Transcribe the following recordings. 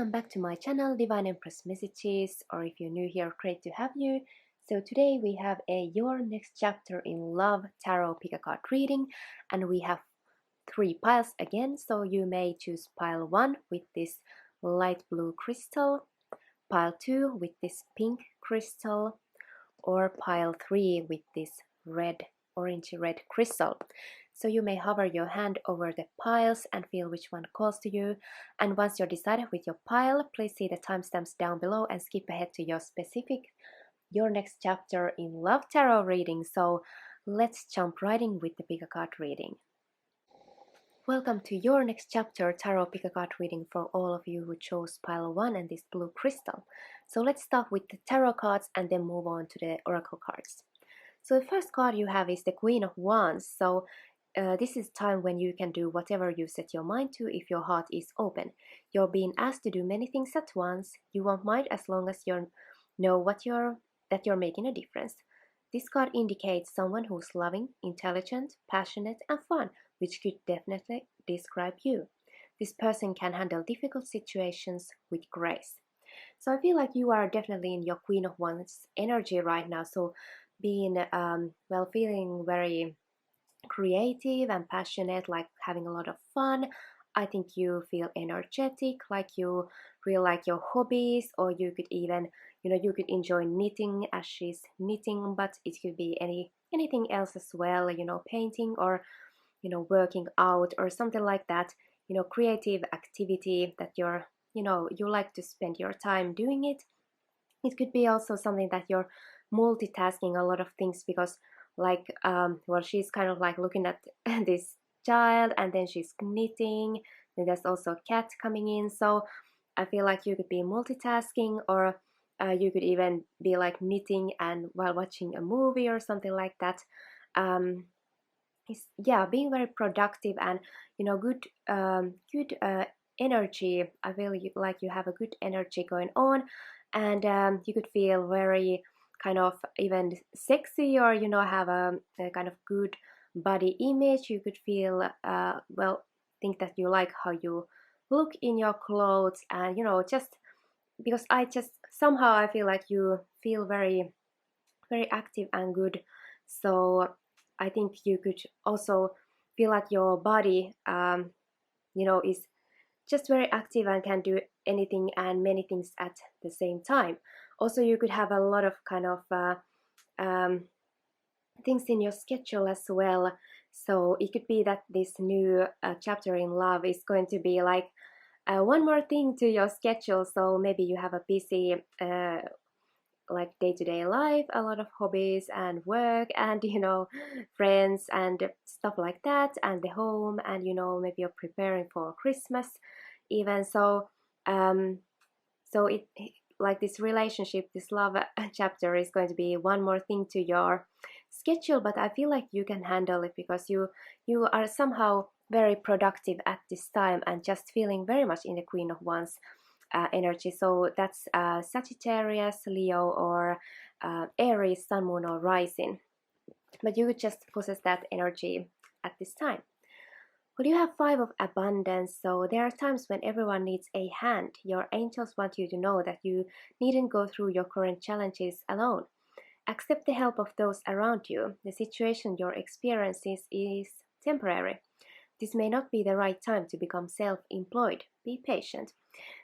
Welcome back to my channel Divine Empress Messages, or if you're new here, great to have you. So today we have a Your Next Chapter in Love Tarot pick a card reading, and we have 3 piles again, so you may choose pile 1 with this light blue crystal, pile 2 with this pink crystal, or pile 3 with this orangey red crystal. So you may hover your hand over the piles and feel which one calls to you. And once you're decided with your pile, please see the timestamps down below and skip ahead to your next chapter in Love Tarot reading. So let's jump right in with the pick a card reading. Welcome to your next chapter tarot pick a card reading for all of you who chose pile 1 and this blue crystal. So let's start with the tarot cards and then move on to the oracle cards. So the first card you have is the Queen of Wands. So this is time when you can do whatever you set your mind to if your heart is open. You're being asked to do many things at once. You won't mind as long as you know that you're making a difference. This card indicates someone who's loving, intelligent, passionate, and fun, which could definitely describe you. This person can handle difficult situations with grace. So I feel like you are definitely in your Queen of Wands energy right now. So being, feeling very creative and passionate, like having a lot of fun. I think you feel energetic, like you really like your hobbies, or you could even, you could enjoy knitting as she's knitting, but it could be anything else as well, painting or, working out or something like that, creative activity that you like to spend your time doing it. It could be also something that you're multitasking a lot of things because she's kind of like looking at this child and then she's knitting, then there's also a cat coming in. So I feel like you could be multitasking, or you could even be like knitting and while watching a movie or something like that. Being very productive and good energy. I feel like you have a good energy going on, and you could feel very kind of even sexy, or have a kind of good body image. You could feel think that you like how you look in your clothes, and just because I feel like you feel very very active and good. So I think you could also feel like your body is just very active and can do anything and many things at the same time. Also, you could have a lot of kind of things in your schedule as well. So it could be that this new chapter in love is going to be like one more thing to your schedule. So maybe you have a busy like day-to-day life, a lot of hobbies and work and friends and stuff like that, and the home, and maybe you're preparing for Christmas even. So it like this relationship, this love chapter is going to be one more thing to your schedule, but I feel like you can handle it because you are somehow very productive at this time and just feeling very much in the Queen of Wands energy. So that's Sagittarius, Leo, or Aries, Sun, Moon, or Rising. But you could just possess that energy at this time. Well, you have 5 of abundance, so there are times when everyone needs a hand. Your angels want you to know that you needn't go through your current challenges alone. Accept the help of those around you. The situation you're experiencing is temporary. This may not be the right time to become self-employed. Be patient.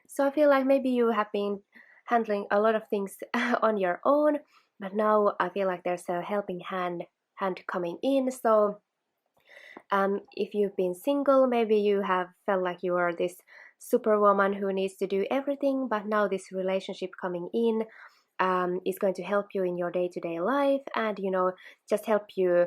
So I feel like maybe you have been handling a lot of things on your own, but now I feel like there's a helping hand coming in. So if you've been single, maybe you have felt like you are this superwoman who needs to do everything, but now this relationship coming in is going to help you in your day-to-day life, and just help you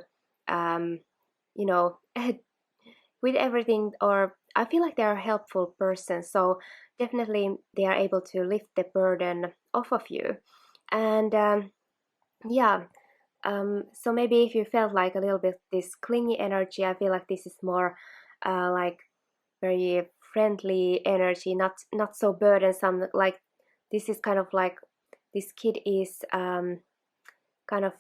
with everything. Or I feel like they are a helpful person, so definitely they are able to lift the burden off of you. And so maybe if you felt like a little bit this clingy energy, I feel like this is more like very friendly energy, not so burdensome. Like this is kind of like this kid is kind of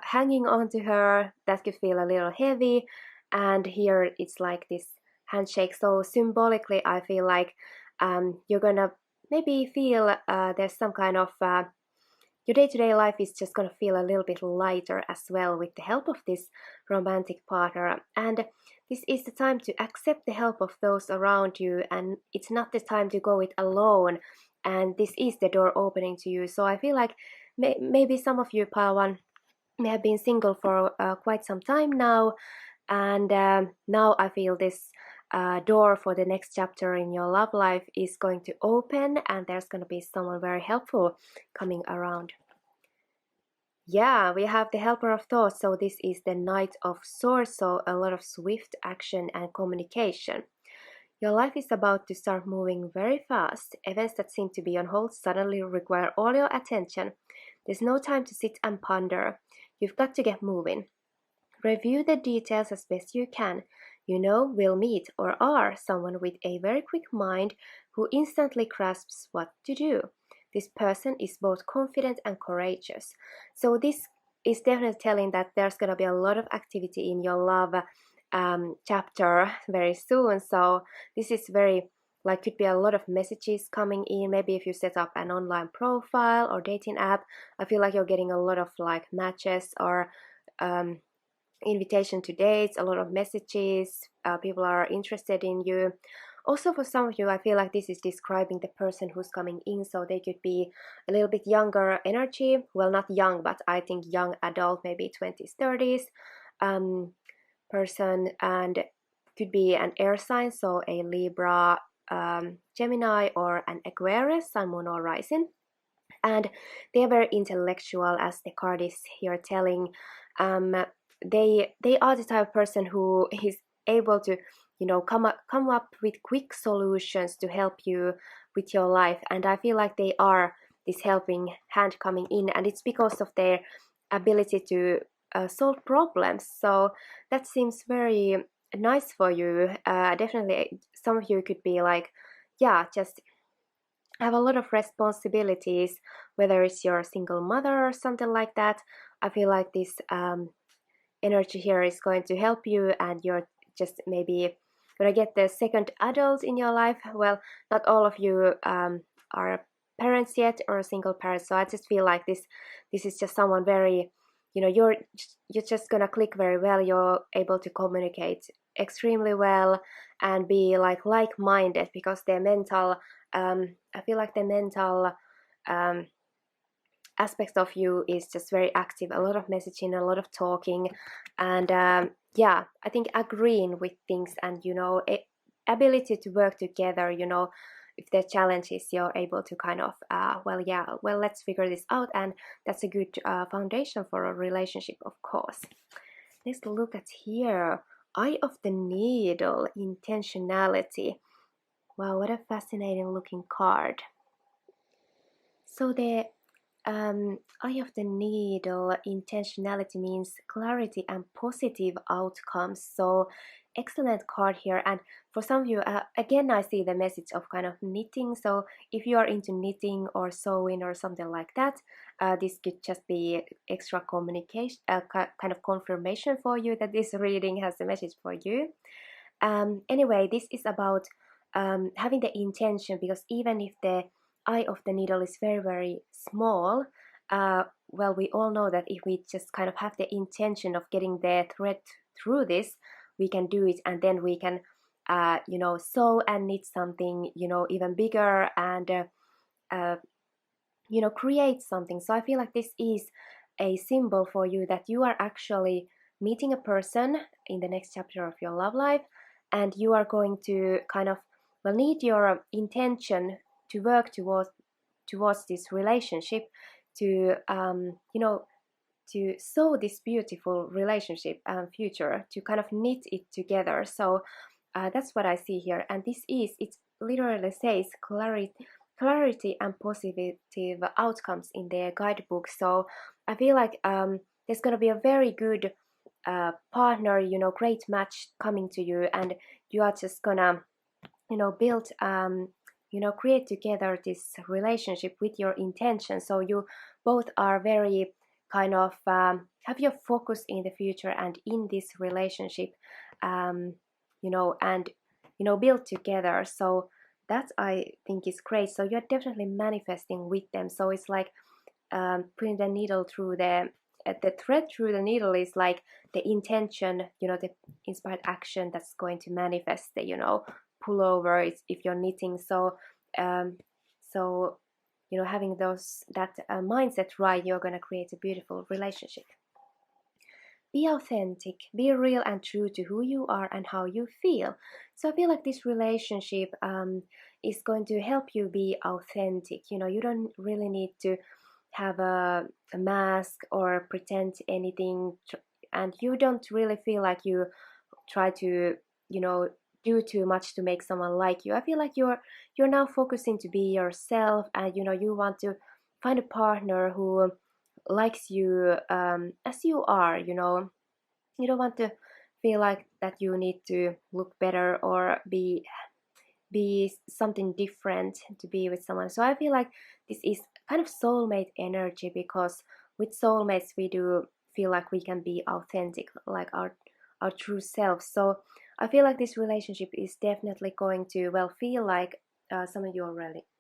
hanging on to her. That could feel a little heavy, and here it's like this handshake. So symbolically I feel like you're gonna maybe feel there's some kind of your day-to-day life is just going to feel a little bit lighter as well with the help of this romantic partner. And this is the time to accept the help of those around you, and it's not the time to go it alone. And this is the door opening to you. So I feel like maybe some of you, pile one, may have been single for quite some time now, and now I feel this door for the next chapter in your love life is going to open, and there's going to be someone very helpful coming around. Yeah, we have the helper of thoughts, so this is the Knight of Swords, so a lot of swift action and communication. Your life is about to start moving very fast. Events that seem to be on hold suddenly require all your attention. There's no time to sit and ponder. You've got to get moving. Review the details as best you can. You know, will meet or are someone with a very quick mind who instantly grasps what to do. This person is both confident and courageous. So this is definitely telling that there's going to be a lot of activity in your love chapter very soon. So this is very, like, could be a lot of messages coming in. Maybe if you set up an online profile or dating app, I feel like you're getting a lot of like matches or invitation to dates, a lot of messages, people are interested in you. Also for some of you, I feel like this is describing the person who's coming in, so they could be a little bit younger energy, well, not young, but I think young adult, maybe 20s 30s person, and could be an air sign, so a Libra, Gemini, or an Aquarius, Sun, Moon, or Rising. And they are very intellectual, as the card is here telling. They are the type of person who is able to, you know, come up with quick solutions to help you with your life. And I feel like they are this helping hand coming in, and it's because of their ability to solve problems. So that seems very nice for you. Definitely some of you could be like, yeah, just have a lot of responsibilities, whether it's your single mother or something like that. I feel like this energy here is going to help you, and you're just maybe gonna get the second adult in your life. Well, not all of you are parents yet or single parents, so I just feel like this is just someone very, you know, you're just gonna click very well. You're able to communicate extremely well and be like-minded, because their mental I feel like the mental aspect of you is just very active, a lot of messaging, a lot of talking, and yeah, I think agreeing with things, and, you know, ability to work together, you know, if there are challenges, you're able to kind of well, let's figure this out, and that's a good foundation for a relationship, of course. Let's look at here. Eye of the Needle, intentionality. Wow, what a fascinating looking card. So the Eye of the Needle, intentionality, means clarity and positive outcomes. So excellent card here. And for some of you, again, I see the message of kind of knitting. So if you are into knitting or sewing or something like that, this could just be extra communication, kind of confirmation for you that this reading has a message for you. Anyway, this is about having the intention, because even if the eye of the needle is very, very small, well, we all know that if we just kind of have the intention of getting the thread through this, we can do it, and then we can, you know, sew and knit something, you know, even bigger, and you know, create something. So I feel like this is a symbol for you that you are actually meeting a person in the next chapter of your love life, and you are going to kind of, well, need your intention to work towards this relationship, to you know, to sow this beautiful relationship future, to kind of knit it together. So that's what I see here, and this is, it literally says clarity and positive outcomes in their guidebook. So I feel like there's going to be a very good partner, you know, great match coming to you, and you are just gonna, you know, build you know, create together this relationship with your intention. So you both are very kind of have your focus in the future and in this relationship, you know, and, you know, build together. So that I think is great. So you're definitely manifesting with them. So it's like putting the needle through the thread through the needle is like the intention, the inspired action that's going to manifest the, pullover if you're knitting. So um, so having that mindset right, you're going to create a beautiful relationship. Be authentic, be real and true to who you are and how you feel. So I feel like this relationship is going to help you be authentic. You don't really need to have a mask or pretend anything, and you don't really feel like you try to, do too much to make someone like you. I feel like you're now focusing to be yourself, and you want to find a partner who likes you as you are. You don't want to feel like that you need to look better or be something different to be with someone. So I feel like this is kind of soulmate energy, because with soulmates we do feel like we can be authentic, like our true self. So I feel like this relationship is definitely going to, well, feel like some of you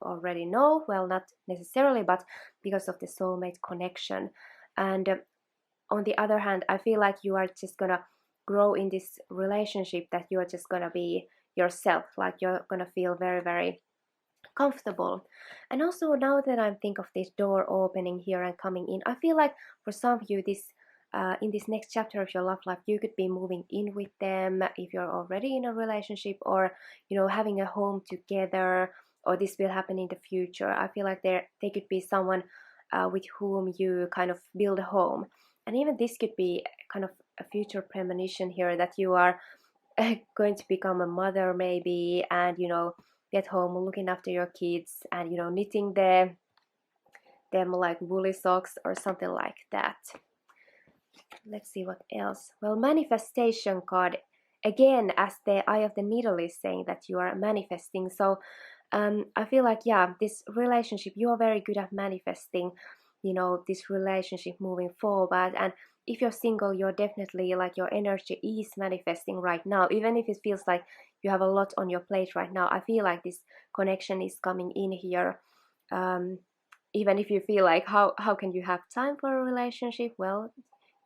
already know, well, not necessarily, but because of the soulmate connection. And on the other hand, I feel like you are just gonna grow in this relationship, that you are just gonna be yourself, like you're gonna feel very, very comfortable. And also, now that I'm think of this door opening here and coming in, I feel like for some of you, this in this next chapter of your love life, you could be moving in with them if you're already in a relationship, or having a home together, or this will happen in the future. I feel like they could be someone with whom you kind of build a home. And even this could be kind of a future premonition here, that you are going to become a mother maybe, and get home looking after your kids, and knitting them like woolly socks or something like that. Let's see what else. Well, manifestation card, again, as the eye of the needle is saying that you are manifesting. So I feel like, yeah, this relationship, you are very good at manifesting, this relationship moving forward. And if you're single, you're definitely like, your energy is manifesting right now, even if it feels like you have a lot on your plate right now. I feel like this connection is coming in here. Even if you feel like, how can you have time for a relationship? Well,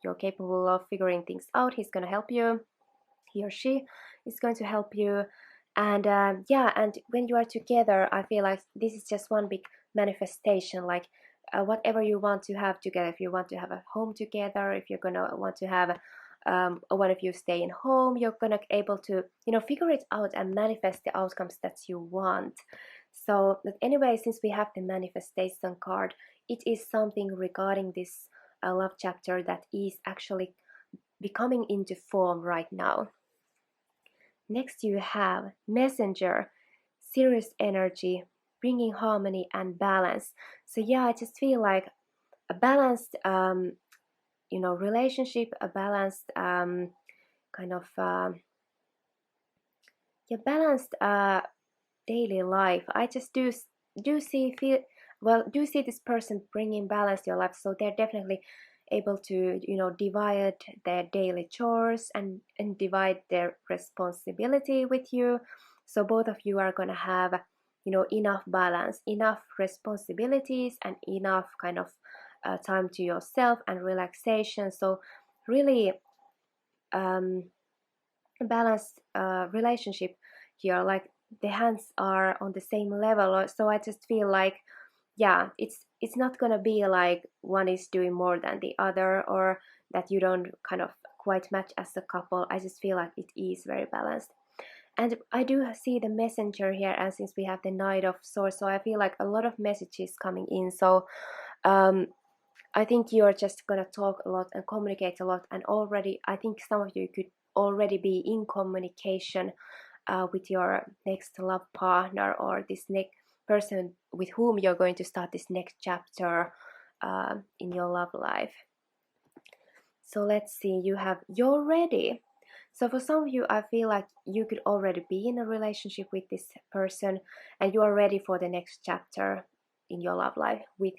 you're capable of figuring things out. He's going to help you, he or she is going to help you. And yeah, and when you are together, I feel like this is just one big manifestation. Like whatever you want to have together, if you want to have a home together, if you're gonna want to have one of you stay in home, you're gonna able to figure it out and manifest the outcomes that you want. So but anyway, since we have the manifestation card, it is something regarding this love chapter that is actually becoming into form right now. Next, you have Messenger, serious energy, bringing harmony and balance. So yeah, I just feel like a balanced, relationship, a balanced kind of balanced daily life. I just do see feel well do see this person bringing balance to your life. So they're definitely able to divide their daily chores and divide their responsibility with you. So both of you are going to have enough balance, enough responsibilities, and enough kind of time to yourself and relaxation. So really um, balanced relationship here, like the hands are on the same level. So I just feel like, yeah, it's not gonna be like one is doing more than the other, or that you don't kind of quite match as a couple. I just feel like it is very balanced. And I do see the messenger here, and since we have the knight of swords, so I feel like a lot of messages coming in. So um I think you're just gonna talk a lot and communicate a lot, and already I think some of you could already be in communication with your next love partner, or this next person with whom you're going to start this next chapter in your love life. So let's see, you have you're ready. So for some of you, I feel like you could already be in a relationship with this person, and you are ready for the next chapter in your love life with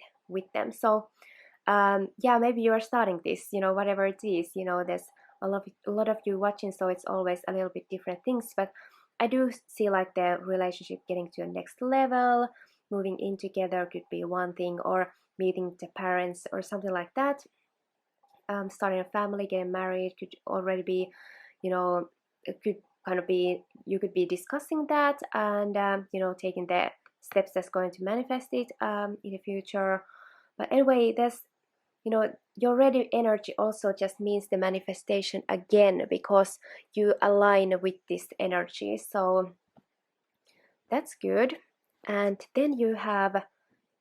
them. So yeah, maybe you are starting this, whatever it is, there's a lot of you watching, so it's always a little bit different things. But I do see like the relationship getting to a next level. Moving in together could be one thing, or meeting the parents or something like that. Starting a family, getting married could already be, you know, it could kind of be, you could be discussing that, and taking the steps that's going to manifest it in the future. But anyway, there's, your ready energy also just means the manifestation again, because you align with this energy, so that's good. And then you have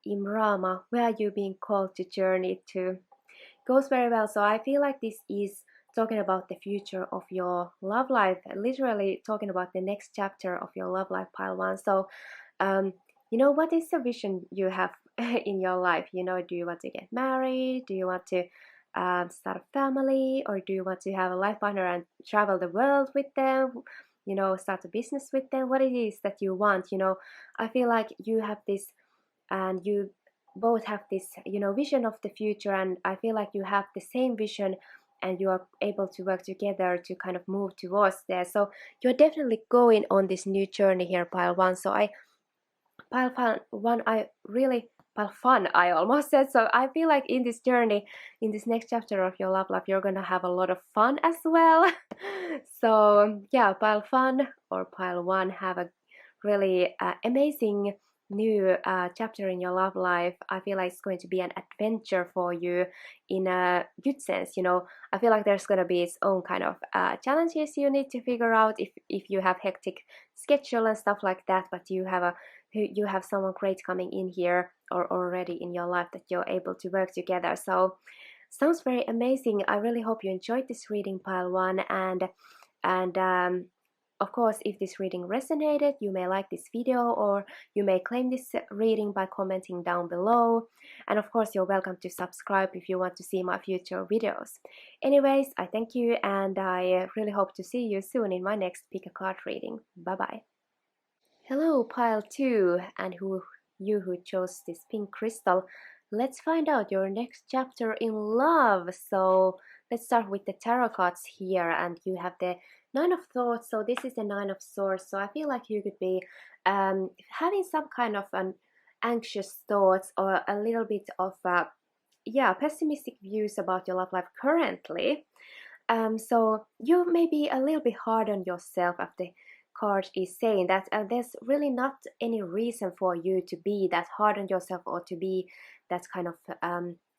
Imrama, where are you being called to journey to? Goes very well. So I feel like this is talking about the future of your love life, literally talking about the next chapter of your love life, pile one. So what is the vision you have in your life? Do you want to get married? Do you want to start a family? Or do you want to have a life partner and travel the world with them? Start a business with them? What it is that you want? I feel like you have this, and you both have this, vision of the future, and I feel like you have the same vision, and you are able to work together to kind of move towards there. So you're definitely going on this new journey here, pile one. So pile one, pile fun, I almost said. So I feel like in this journey, in this next chapter of your love life, you're gonna have a lot of fun as well. So yeah, pile fun or pile one, have a really amazing new chapter in your love life. I feel like it's going to be an adventure for you in a good sense. I feel like there's going to be its own kind of challenges you need to figure out if you have hectic schedule and stuff like that, but you have someone great coming in here or already in your life that you're able to work together. So sounds very amazing. I really hope you enjoyed this reading, pile one, and of course, if this reading resonated, you may like this video, or you may claim this reading by commenting down below. And of course, you're welcome to subscribe if you want to see my future videos. Anyways, I thank you, and I really hope to see you soon in my next pick a card reading. Bye bye. Hello, pile 2, and you who chose this pink crystal. Let's find out your next chapter in love. So let's start with the tarot cards here, and you have the Nine of Thoughts. So this is the Nine of Swords. So I feel like you could be having some kind of an anxious thoughts, or a little bit of pessimistic views about your love life currently. So you may be a little bit hard on yourself, after card is saying that there's really not any reason for you to be that hard on yourself, or to be that kind of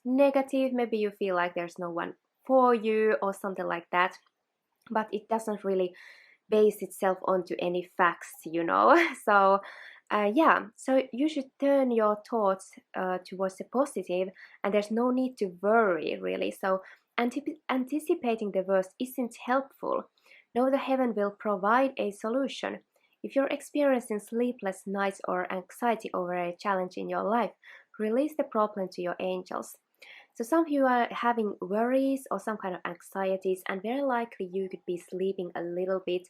negative. Maybe you feel like there's no one for you or something like that, but it doesn't really base itself onto any facts. So so you should turn your thoughts towards the positive, and there's no need to worry really. So anticipating the worst isn't helpful. Know the heaven will provide a solution. If you're experiencing sleepless nights or anxiety over a challenge in your life, release the problem to your angels. So some of you are having worries or some kind of anxieties, and very likely you could be sleeping a little bit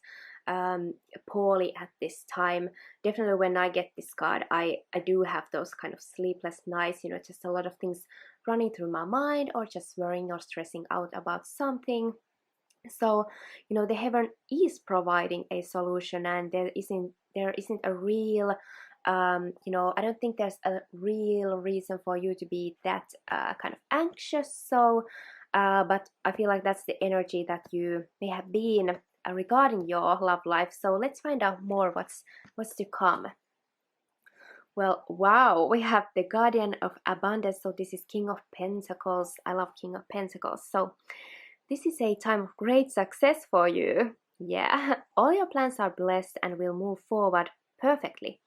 poorly at this time. Definitely when I get this card, I do have those kind of sleepless nights, just a lot of things running through my mind, or just worrying or stressing out about something. So the heaven is providing a solution, and there isn't a real I don't think there's a real reason for you to be that kind of anxious. So but I feel like that's the energy that you may have been regarding your love life. So let's find out more what's to come. Well, wow, we have the Guardian of Abundance. So this is King of Pentacles. I love King of Pentacles. So this is a time of great success for you. Yeah, all your plans are blessed and will move forward perfectly.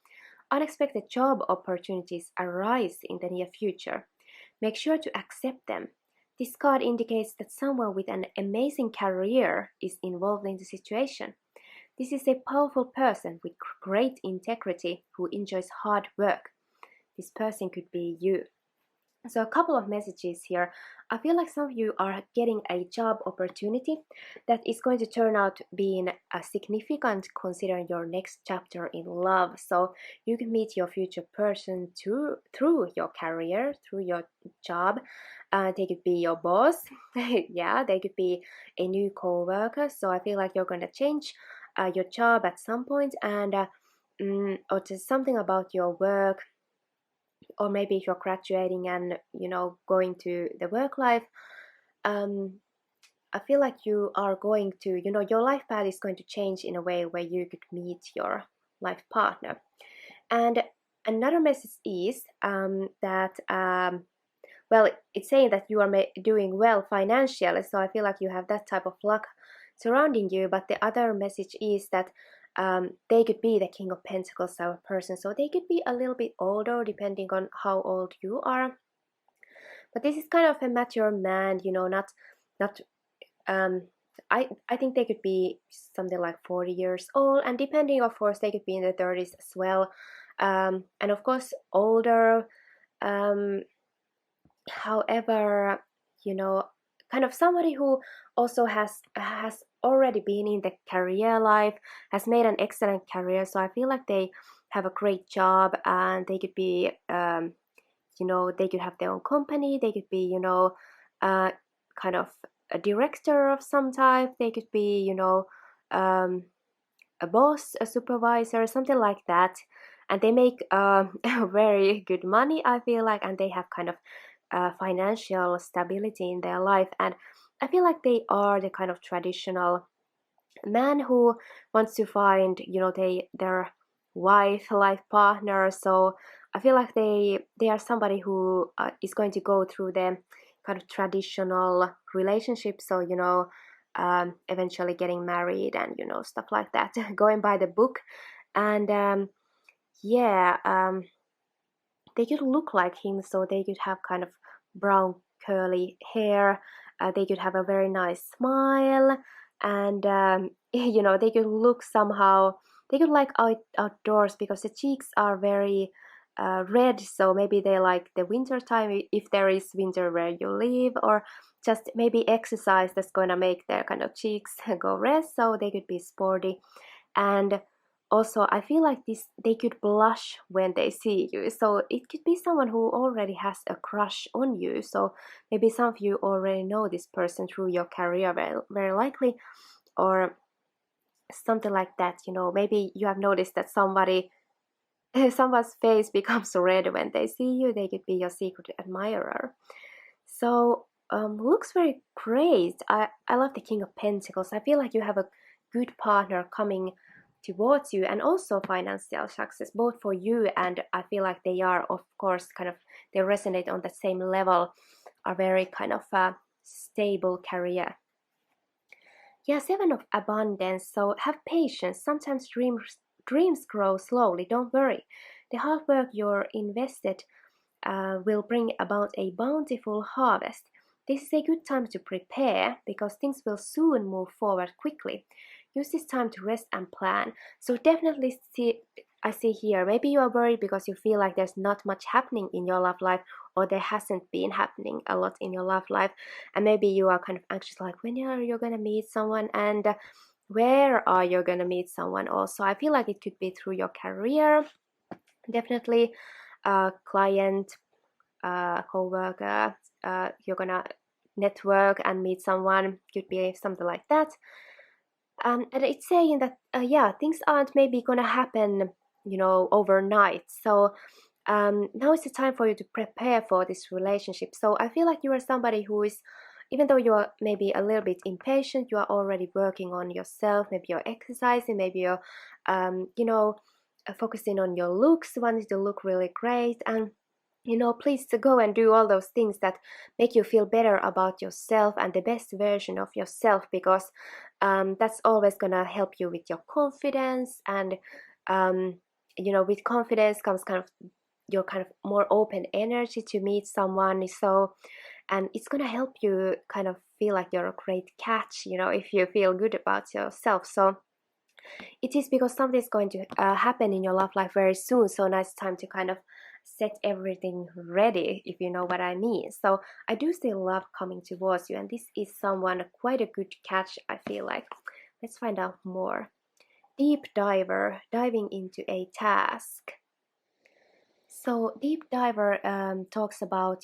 Unexpected job opportunities arise in the near future. Make sure to accept them. This card indicates that someone with an amazing career is involved in the situation. This is a powerful person with great integrity who enjoys hard work. This person could be you. So a couple of messages here. I feel like some of you are getting a job opportunity that is going to turn out being significant considering your next chapter in love. So you can meet your future person through your career, through your job. They could be your boss. Yeah, they could be a new co-worker. So I feel like you're going to change your job at some point, and or just something about your work, or maybe if you're graduating and going to the work life. um, I feel like you are going to, your life path is going to change in a way where you could meet your life partner. And another message is that, well, it's saying that you are doing well financially. So I feel like you have that type of luck surrounding you. But the other message is that they could be the King of Pentacles type of person. So they could be a little bit older, depending on how old you are. But this is kind of a mature man, not um, I think they could be something like 40 years old, and depending, of course, they could be in their 30s as well, and of course older. Um, However, kind of somebody who also has already been in the career life, has made an excellent career. So I feel like they have a great job, and they could be, they could have their own company. They could be, kind of a director of some type. They could be, um, a boss, a supervisor, something like that. And they make very good money, I feel like, and they have kind of financial stability in their life. And I feel like they are the kind of traditional man who wants to find, their life partner. So I feel like they are somebody who is going to go through the kind of traditional relationship. So eventually getting married and stuff like that, going by the book. And yeah, they could look like him, so they could have kind of brown curly hair. They could have a very nice smile, and they could look somehow. They could like outdoors because the cheeks are very red. So maybe they like the winter time, if there is winter where you live, or just maybe exercise that's gonna make their kind of cheeks go red. So they could be sporty, and also I feel like this they could blush when they see you. So it could be someone who already has a crush on you. So maybe some of you already know this person through your career, very, very likely, or something like that. Maybe you have noticed that someone's face becomes red when they see you. They could be your secret admirer. So looks very great. I love the King of Pentacles. I feel like you have a good partner coming towards you, and also financial success, both for you, and I feel like they are, of course, kind of, they resonate on the same level, are very kind of a stable career. Yeah, Seven of Abundance. So have patience. Sometimes dreams grow slowly. Don't worry. The hard work you're invested will bring about a bountiful harvest. This is a good time to prepare because things will soon move forward quickly. Use this time to rest and plan. So definitely I see here, maybe you are worried because you feel like there's not much happening in your love life, or there hasn't been happening a lot in your love life, and maybe you are kind of anxious, like when are you gonna meet someone, and where are you gonna meet someone. Also, I feel like it could be through your career, definitely, client, co-worker, you're gonna network and meet someone, could be something like that. And it's saying that yeah, things aren't maybe gonna happen overnight. So now is the time for you to prepare for this relationship. So I feel like you are somebody who is, even though you are maybe a little bit impatient, you are already working on yourself. Maybe you're exercising, maybe you're focusing on your looks, wanting to look really great, and please to go and do all those things that make you feel better about yourself and the best version of yourself, because that's always gonna help you with your confidence. And with confidence comes kind of your kind of more open energy to meet someone. So, and it's gonna help you kind of feel like you're a great catch, if you feel good about yourself. So it is because something's going to happen in your love life very soon. So now it's time to kind of set everything ready, if you know what I mean. So I do still love coming towards you, and this is someone quite a good catch, I feel like. Let's find out more. Deep diver, diving into a task. So deep diver talks about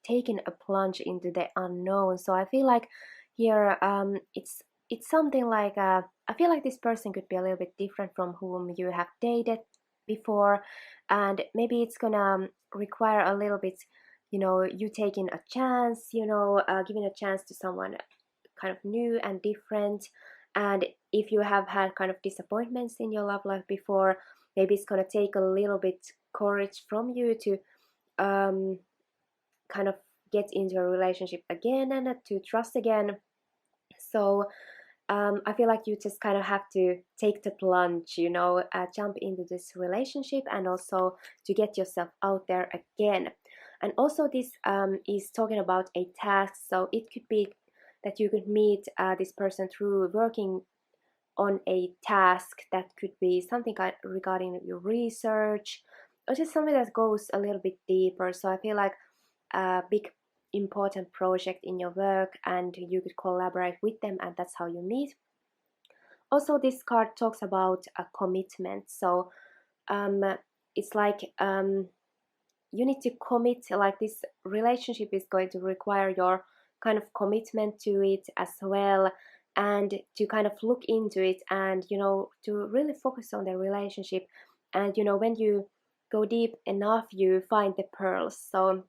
taking a plunge into the unknown. So I feel like here it's it's something like I feel like this person could be a little bit different from whom you have dated before, and maybe it's gonna require a little bit, you taking a chance, giving a chance to someone kind of new and different. And if you have had kind of disappointments in your love life before, maybe it's gonna take a little bit courage from you to kind of get into a relationship again and to trust again. So I feel like you just kind of have to take the plunge, jump into this relationship and also to get yourself out there again. And also, this is talking about a task, so it could be that you could meet this person through working on a task that could be something regarding your research or just something that goes a little bit deeper. So I feel like a big important project in your work and you could collaborate with them, and that's how you meet. Also, this card talks about a commitment. So um, it's like you need to commit, like this relationship is going to require your kind of commitment to it as well, and to kind of look into it and to really focus on the relationship. And when you go deep enough, you find the pearls. So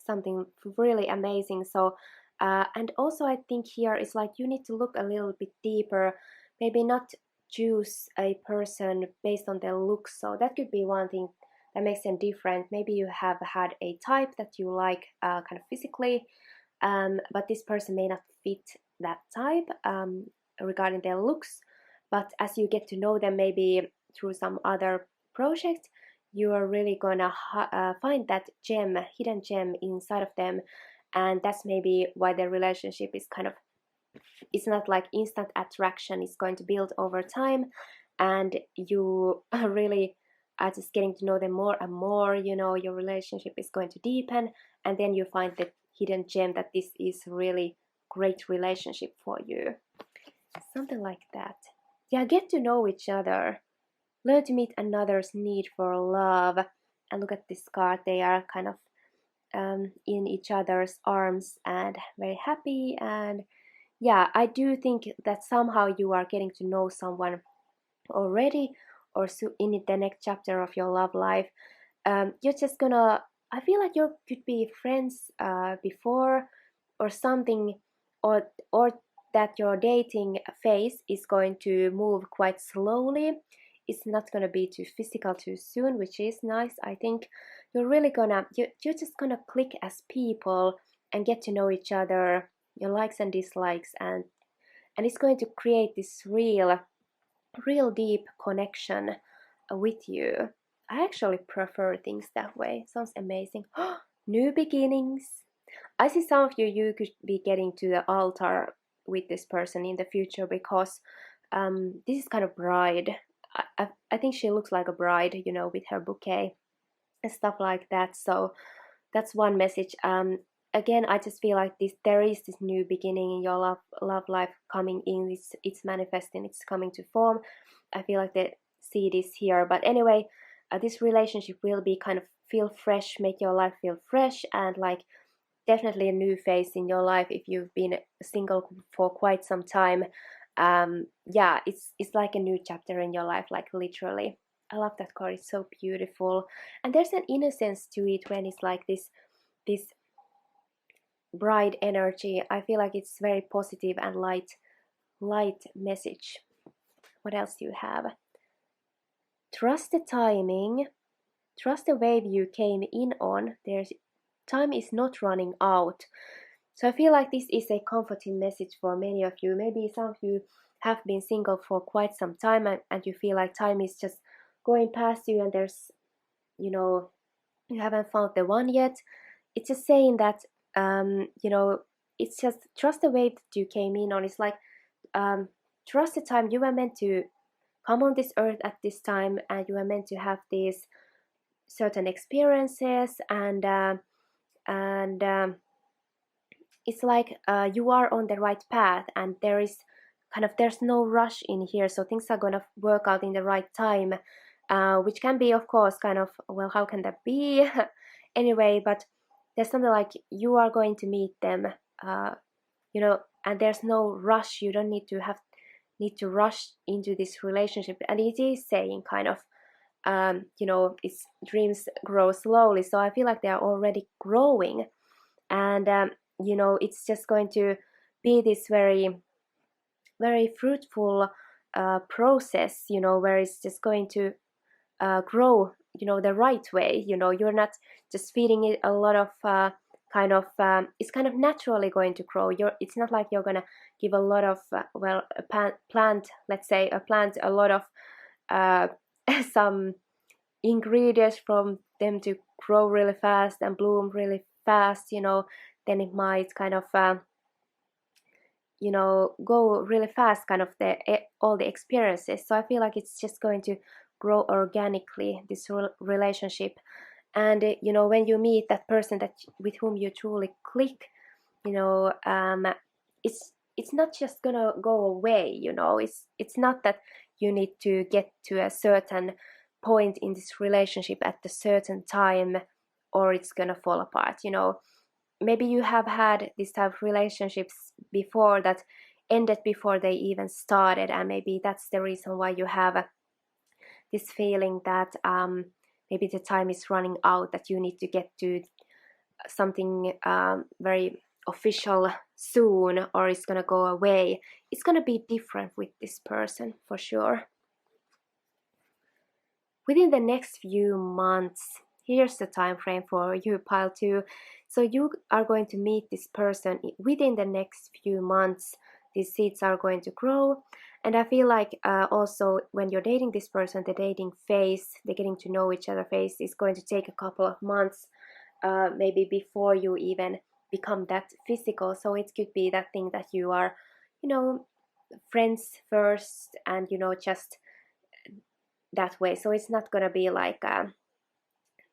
something really amazing. So and also I think here it's like you need to look a little bit deeper, maybe not choose a person based on their looks. So that could be one thing that makes them different. Maybe you have had a type that you like kind of physically, but this person may not fit that type regarding their looks. But as you get to know them, maybe through some other project, you are really gonna find that gem, hidden gem inside of them. And that's maybe why the relationship is kind of, it's not like instant attraction, it's going to build over time, and you really are just getting to know them more and more. Your relationship is going to deepen, and then you find the hidden gem that this is really great relationship for you. Something like that. Yeah, get to know each other, learn to meet another's need for love. And look at this card, they are kind of in each other's arms and very happy. And yeah, I do think that somehow you are getting to know someone already, or in the next chapter of your love life. You're just gonna, I feel like you could be friends before or something, or that your dating phase is going to move quite slowly. It's not gonna be too physical too soon, which is nice. I think you're really gonna, you're just gonna click as people and get to know each other, your likes and dislikes, and it's going to create this real deep connection with you. I actually prefer things that way. Sounds amazing. New beginnings. I see some of you could be getting to the altar with this person in the future, because this is kind of bride. I think she looks like a bride, with her bouquet and stuff like that. So that's one message. Again, I just feel like there is this new beginning in your love life coming in. It's manifesting, it's coming to form. I feel like the seed is here. But anyway, this relationship will be kind of feel fresh, make your life feel fresh, and like definitely a new phase in your life if you've been single for quite some time. Yeah, it's like a new chapter in your life, like literally. I love that card, it's so beautiful. And there's an innocence to it when it's like this bright energy. I feel like it's very positive and light message. What else do you have? Trust the timing, trust the wave you came in on. There's time is not running out. So I feel like this is a comforting message for many of you. Maybe some of you have been single for quite some time, and you feel like time is just going past you, and there's, you haven't found the one yet. It's just saying that, it's just trust the wave that you came in on. It's like, trust the time. You were meant to come on this earth at this time, and you were meant to have these certain experiences, and it's like you are on the right path, and there's no rush in here, so things are gonna work out in the right time, which can be, of course, kind of, well, how can that be? Anyway, but there's something like you are going to meet them, and there's no rush. You don't need to rush into this relationship. And it is saying kind of its dreams grow slowly, so I feel like they are already growing. And it's just going to be this very very fruitful process, where it's just going to grow, the right way. You're not just feeding it a lot of it's kind of naturally going to grow. It's not like you're gonna give a lot of a plant, let's say a plant, a lot of uh, some ingredients from them to grow really fast and bloom really fast. Then it might kind of go really fast, kind of all the experiences. So I feel like it's just going to grow organically, this relationship. And when you meet that person that with whom you truly click, it's not just gonna go away. It's not that you need to get to a certain point in this relationship at a certain time, or it's gonna fall apart. Maybe you have had this type of relationships before that ended before they even started, and maybe that's the reason why you have this feeling that maybe the time is running out, that you need to get to something very official soon, or it's gonna go away. It's gonna be different with this person for sure. Within the next few months, here's the time frame for you, pile 2. So you are going to meet this person within the next few months. These seeds are going to grow. And I feel like also when you're dating this person, the dating phase, the getting to know each other phase, is going to take a couple of months, maybe before you even become that physical. So it could be that thing that you are, friends first, and just that way. So it's not gonna be like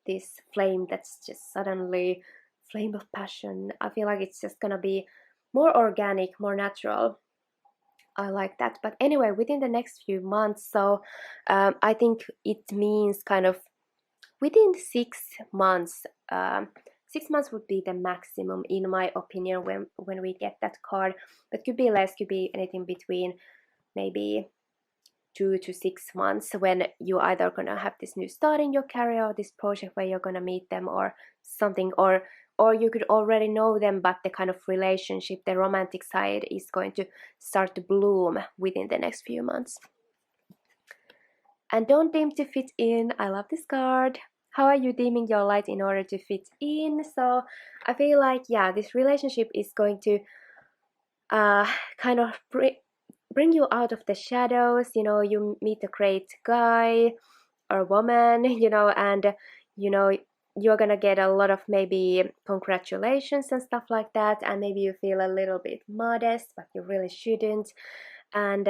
this flame that's just suddenly flame of passion. I feel like it's just gonna be more organic, more natural. I like that. But anyway, within the next few months, so I think it means kind of within 6 months. 6 months would be the maximum, in my opinion, when we get that card. But could be less, could be anything between maybe 2 to 6 months, when you either gonna have this new start in your career, or this project where you're gonna meet them, or something, or you could already know them, but the kind of relationship, the romantic side, is going to start to bloom within the next few months. And don't dim to fit in. I love this card. How are you dimming your light in order to fit in? So I feel like, yeah, this relationship is going to kind of bring you out of the shadows. You meet a great guy or woman, and you're gonna get a lot of maybe congratulations and stuff like that, and maybe you feel a little bit modest, but you really shouldn't. And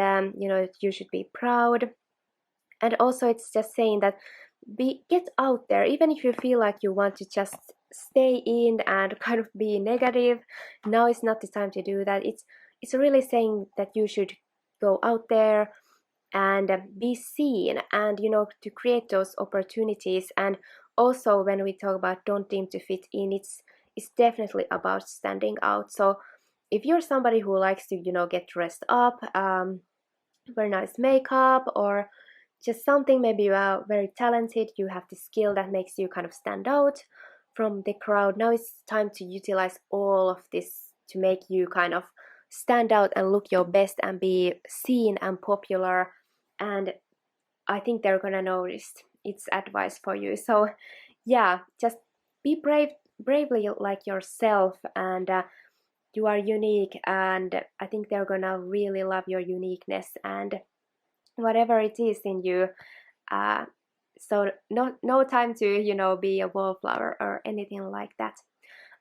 you should be proud. And also it's just saying that get out there, even if you feel like you want to just stay in and kind of be negative. Now is not the time to do that. It's really saying that you should go out there and be seen, and to create those opportunities. And also when we talk about don't dim to fit in, it's definitely about standing out. So if you're somebody who likes to get dressed up, wear nice makeup, or just something, maybe you are very talented, you have the skill that makes you kind of stand out from the crowd, now it's time to utilize all of this to make you kind of stand out and look your best and be seen and popular. And I think they're gonna notice. It's advice for you. So yeah, just be bravely like yourself, and you are unique, and I think they're gonna really love your uniqueness and whatever it is in you. So no time to be a wallflower or anything like that.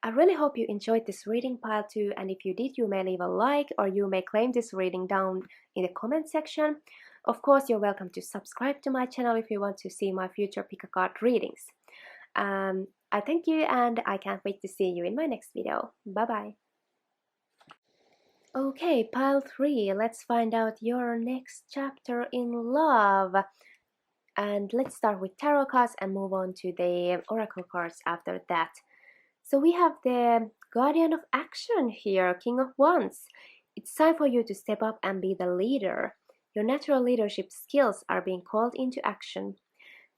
I really hope you enjoyed this reading, pile 2, and if you did, you may leave a like, or you may claim this reading down in the comment section. Of course, you're welcome to subscribe to my channel if you want to see my future pick a card readings. I thank you, and I can't wait to see you in my next video. Bye bye. Okay, pile 3, let's find out your next chapter in love. And let's start with tarot cards and move on to the oracle cards after that. So we have the Guardian of Action here, King of Wands. It's time for you to step up and be the leader. Your natural leadership skills are being called into action.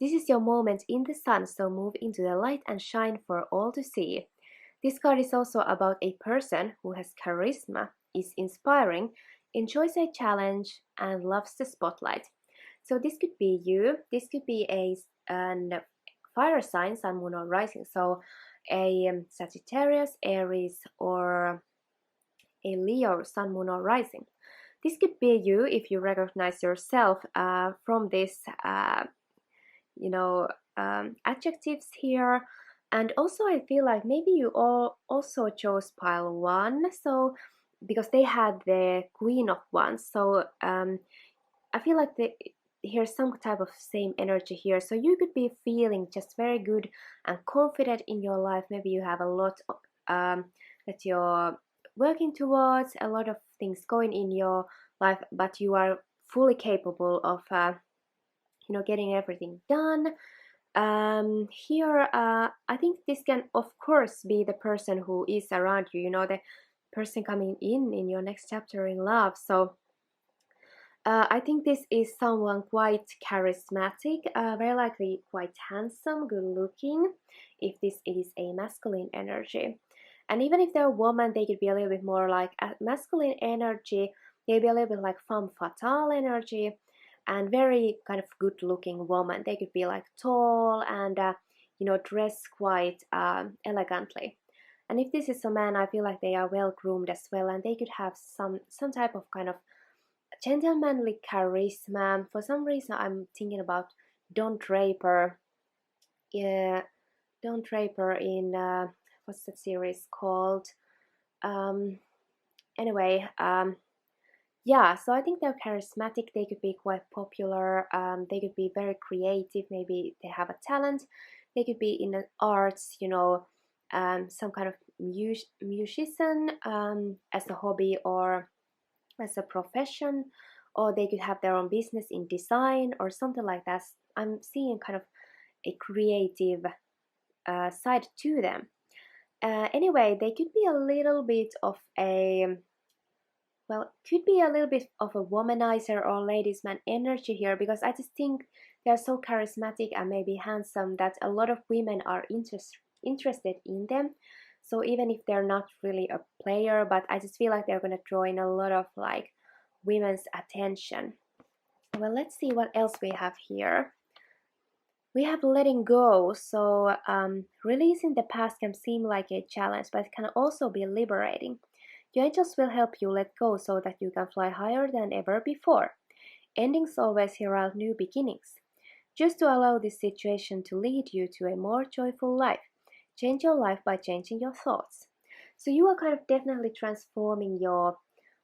This is your moment in the sun, so move into the light and shine for all to see. This card is also about a person who has charisma, is inspiring, enjoys a challenge, and loves the spotlight. So this could be you. This could be a fire sign, sun, moon, or rising. So a Sagittarius, Aries, or a Leo, sun, moon, or rising. This could be you if you recognize yourself from this, adjectives here. And also, I feel like maybe you all also chose pile one, so because they had the Queen of Wands. So I feel like here's some type of same energy here. So you could be feeling just very good and confident in your life. Maybe you have a lot of, that you're working towards, a lot of things going in your life, but you are fully capable of getting everything done. Here I think this can of course be the person who is around you, the person coming in your next chapter in love. So I think this is someone quite charismatic, very likely quite handsome, good looking, if this is a masculine energy. And even if they're a woman, they could be a little bit more like a masculine energy, maybe a little bit like femme fatale energy, and very kind of good looking woman. They could be like tall and, dressed quite elegantly. And if this is a man, I feel like they are well groomed as well, and they could have some type of kind of gentlemanly charisma. For some reason, I'm thinking about Don Draper. Yeah, Don Draper in what's that series called? Um, anyway, yeah. So I think they're charismatic. They could be quite popular. They could be very creative. Maybe they have a talent. They could be in the arts. Some kind of musician as a hobby or as a profession, or they could have their own business in design or something like that. I'm seeing kind of a creative side to them. Anyway, they could be a little bit of could be a little bit of a womanizer or ladies man energy here, because I just think they're so charismatic and maybe handsome that a lot of women are interested in them. So even if they're not really a player, but I just feel like they're gonna draw in a lot of like women's attention. Well, let's see what else we have here. We have letting go. So releasing the past can seem like a challenge, but it can also be liberating. Your angels will help you let go so that you can fly higher than ever before. Endings always herald new beginnings. Just to allow this situation to lead you to a more joyful life. Change your life by changing your thoughts. So you are kind of definitely transforming your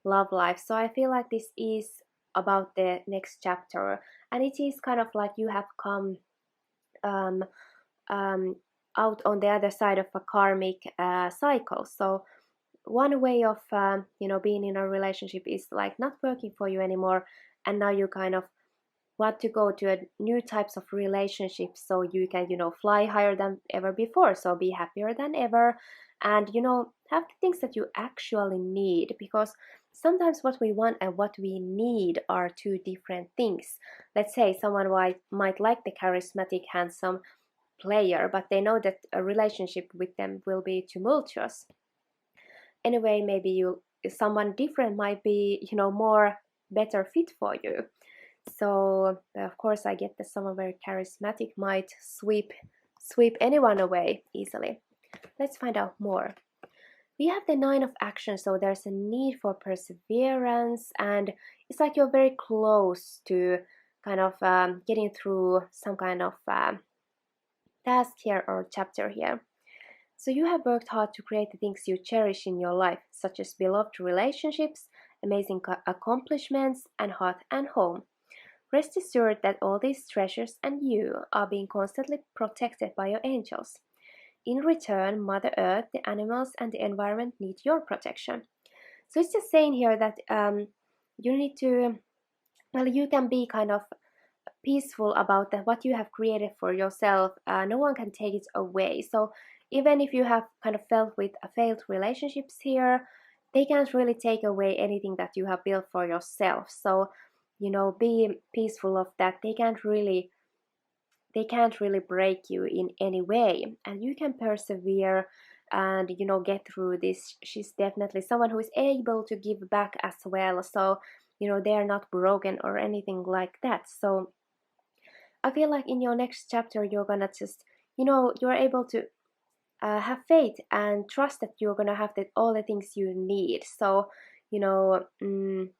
love life. So I feel like this is about the next chapter, and it is kind of like you have come um, out on the other side of a karmic cycle. So one way of being in a relationship is like not working for you anymore, and now you kind of want to go to a new types of relationships so you can fly higher than ever before, so be happier than ever, and have the things that you actually need, because sometimes what we want and what we need are two different things. Let's say someone might like the charismatic handsome player, but they know that a relationship with them will be tumultuous. Anyway, maybe someone different might be more better fit for you. So of course I get that someone very charismatic might sweep anyone away easily. Let's find out more. We have the 9 of action, so there's a need for perseverance, and it's like you're very close to kind of getting through some kind of task here or chapter here. So you have worked hard to create the things you cherish in your life, such as beloved relationships, amazing accomplishments, and heart and home. Rest assured that all these treasures and you are being constantly protected by your angels. In return, Mother Earth, the animals, and the environment need your protection. So it's just saying here that you need to, you can be kind of peaceful about that what you have created for yourself. No one can take it away. So even if you have kind of felt with failed relationships here, they can't really take away anything that you have built for yourself. So, be peaceful of that. They can't really break you in any way, and you can persevere and get through this. She's definitely someone who is able to give back as well, so they're not broken or anything like that. So I feel like in your next chapter you're gonna just you're able to have faith and trust that you're gonna have all the things you need. So you know mm,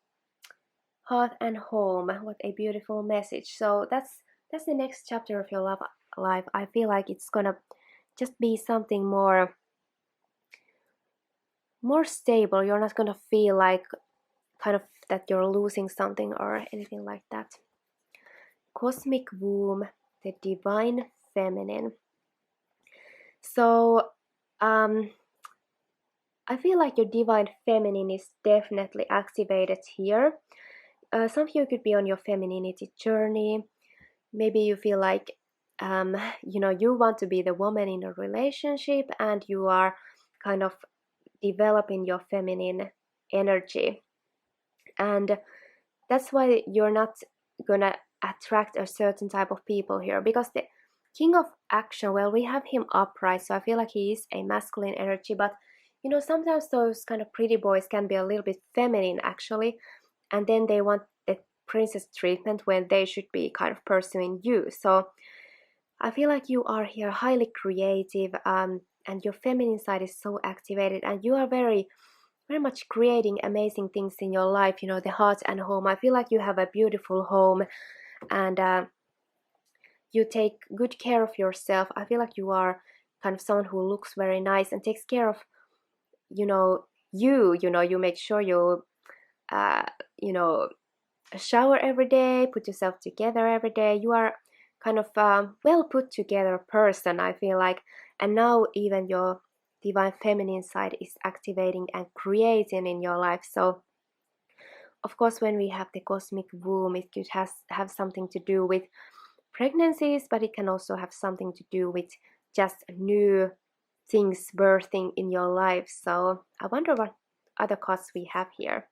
hearth and home, what a beautiful message. So that's the next chapter of your love life. I feel like it's gonna just be something more stable. You're not gonna feel like kind of that you're losing something or anything like that. Cosmic womb, the divine feminine. So I feel like your divine feminine is definitely activated here. Some of you could be on your femininity journey. Maybe you feel like you want to be the woman in a relationship, and you are kind of developing your feminine energy, and that's why you're not gonna attract a certain type of people here, because the king of action, well, we have him upright, so I feel like he is a masculine energy, but sometimes those kind of pretty boys can be a little bit feminine actually, and then they want the princess treatment when they should be kind of pursuing you. So I feel like you are here highly creative, and your feminine side is so activated, and you are very very much creating amazing things in your life. The heart and home, I feel like you have a beautiful home, and you take good care of yourself. I feel like you are kind of someone who looks very nice and takes care of you make sure you uh, you know shower every day, put yourself together every day. You are kind of well put together person, I feel like. And now even your divine feminine side is activating and creating in your life. So of course, when we have the cosmic womb, it could have something to do with pregnancies, but it can also have something to do with just new things birthing in your life. So I wonder what other cards we have here.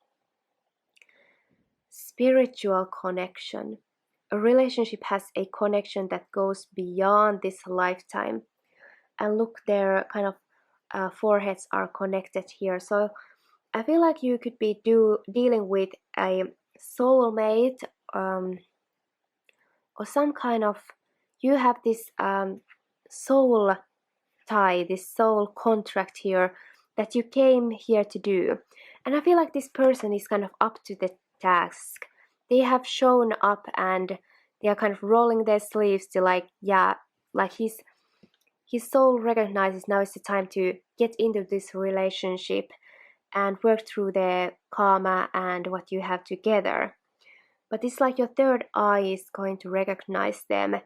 Spiritual connection. A relationship has a connection that goes beyond this lifetime. And look, their kind of foreheads are connected here. So I feel like you could be dealing with a soulmate, or some kind of, you have this soul tie, this soul contract here that you came here to do. And I feel like this person is kind of up to the task. They have shown up, and they are kind of rolling their sleeves to like his soul recognizes now is the time to get into this relationship and work through the karma and what you have together. But it's like your third eye is going to recognize them.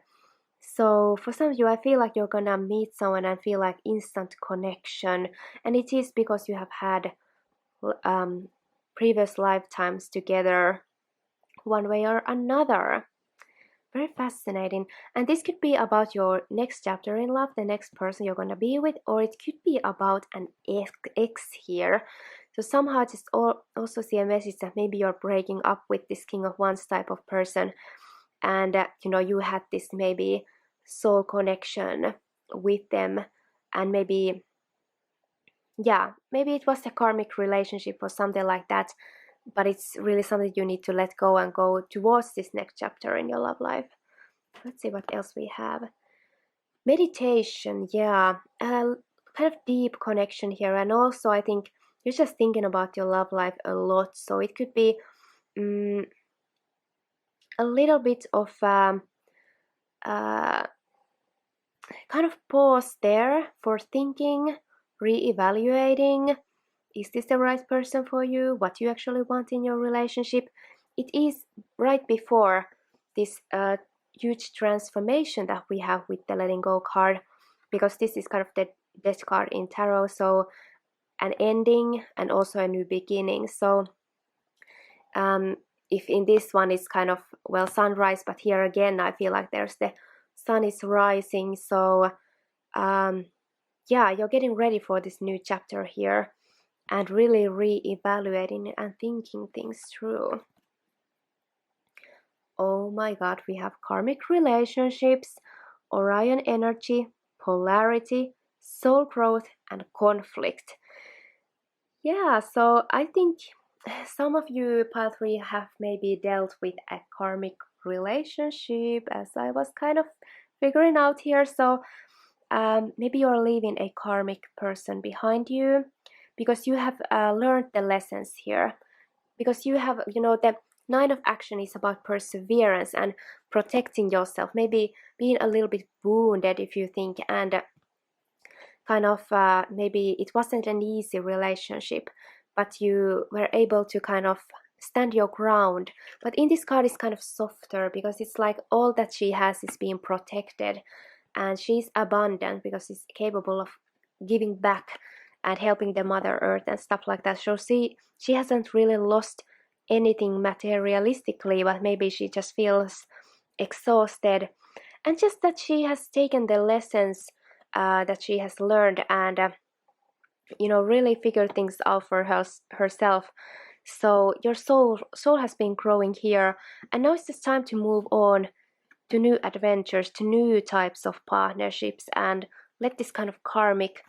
So for some of you, I feel like you're gonna meet someone and feel like instant connection, and it is because you have had previous lifetimes together one way or another. Very fascinating. And this could be about your next chapter in love, the next person you're gonna be with, or it could be about an ex here. So somehow I just also see a message that maybe you're breaking up with this King of Wands type of person, and you had this maybe soul connection with them, and maybe maybe it was a karmic relationship or something like that, but it's really something you need to let go and go towards this next chapter in your love life. Let's see what else we have. Meditation, kind of deep connection here, and also I think you're just thinking about your love life a lot, so it could be a little bit of kind of pause there for thinking, re-evaluating, is this the right person for you, what you actually want in your relationship. It is right before this huge transformation that we have with the letting go card, because this is kind of the death card in tarot, so an ending and also a new beginning. So if in this one it's kind of, well, sunrise, but here again I feel like there's the sun is rising. So you're getting ready for this new chapter here, and really re-evaluating and thinking things through. Oh my god, we have karmic relationships, Orion energy, polarity, soul growth, and conflict. Yeah, so I think some of you, pile 3, have maybe dealt with a karmic relationship, as I was kind of figuring out here. So maybe you're leaving a karmic person behind you because you have learned the lessons here. Because you have, the 9 of action is about perseverance and protecting yourself, maybe being a little bit wounded if you think, and kind of maybe it wasn't an easy relationship, but you were able to kind of stand your ground. But in this card is kind of softer because it's like all that she has is being protected, and she's abundant because she's capable of giving back and helping the Mother Earth and stuff like that. So she hasn't really lost anything materialistically, but maybe she just feels exhausted, and just that she has taken the lessons that she has learned and really figured things out for herself. So your soul has been growing here, and now it's just time to move on to new adventures, to new types of partnerships, and let this kind of karmic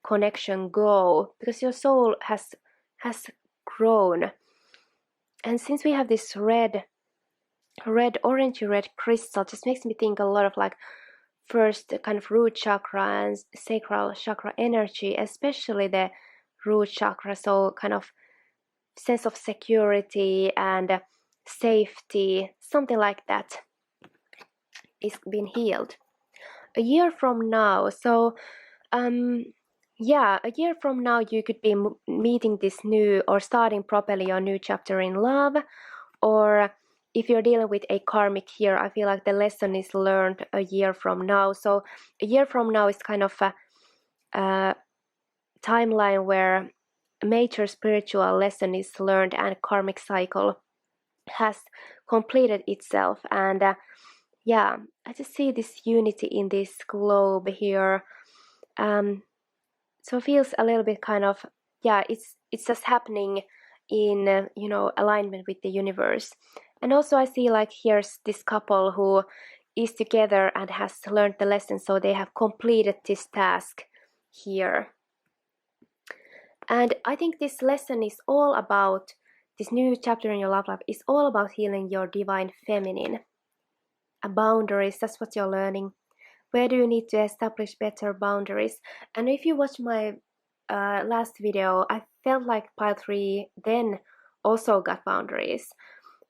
connection go, because your soul has grown. And since we have this red orangey red crystal, just makes me think a lot of like first kind of root chakra and sacral chakra energy, especially the root chakra. So kind of sense of security and safety, something like that, is being healed. A year from now, so a year from now you could be meeting this new or starting properly your new chapter in love. Or if you're dealing with a karmic here, I feel like the lesson is learned a year from now. So a year from now is kind of a timeline where a major spiritual lesson is learned and karmic cycle has completed itself. And I just see this unity in this globe here. So it feels a little bit kind of, it's just happening in alignment with the universe. And also I see like here's this couple who is together and has learned the lesson, so they have completed this task here. And I think this lesson is all about, this new chapter in your love life is all about healing your divine feminine. Boundaries, that's what you're learning. Where do you need to establish better boundaries? And if you watch my last video, I felt like pile 3 then also got boundaries.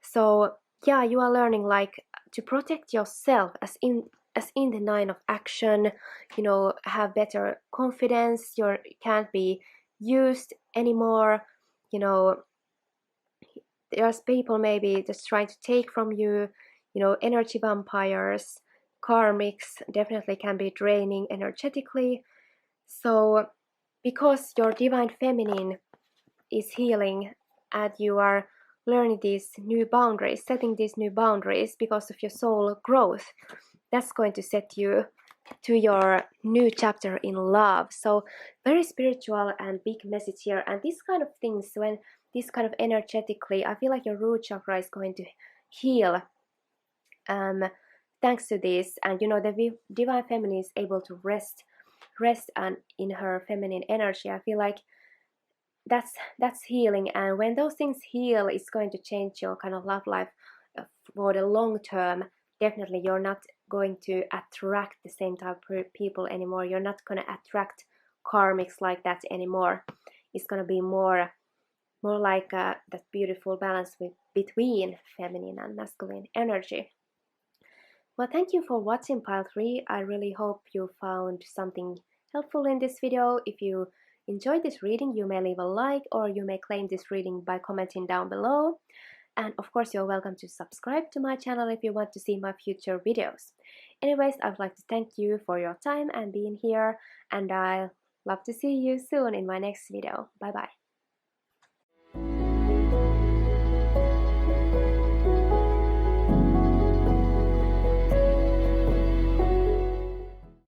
So you are learning like to protect yourself as in the 9 of action, have better confidence. You can't be used anymore. There's people maybe just trying to take from you, energy vampires, karmics definitely can be draining energetically. So because your divine feminine is healing and you are learning these new boundaries, setting these new boundaries because of your soul growth, that's going to set you to your new chapter in love. So very spiritual and big message here. And these kind of things, when this kind of energetically, I feel like your root chakra is going to heal thanks to this. And the divine feminine is able to rest and in her feminine energy. I feel like that's healing, and when those things heal, it's going to change your kind of love life for the long term. Definitely you're not going to attract the same type of people anymore. You're not going to attract karmics like that anymore. It's going to be more like that beautiful balance between feminine and masculine energy. Well, thank you for watching pile 3. I really hope you found something helpful in this video. If you enjoyed this reading, you may leave a like, or you may claim this reading by commenting down below. And of course, you're welcome to subscribe to my channel if you want to see my future videos. Anyways, I would like to thank you for your time and being here, and I'll love to see you soon in my next video. Bye bye.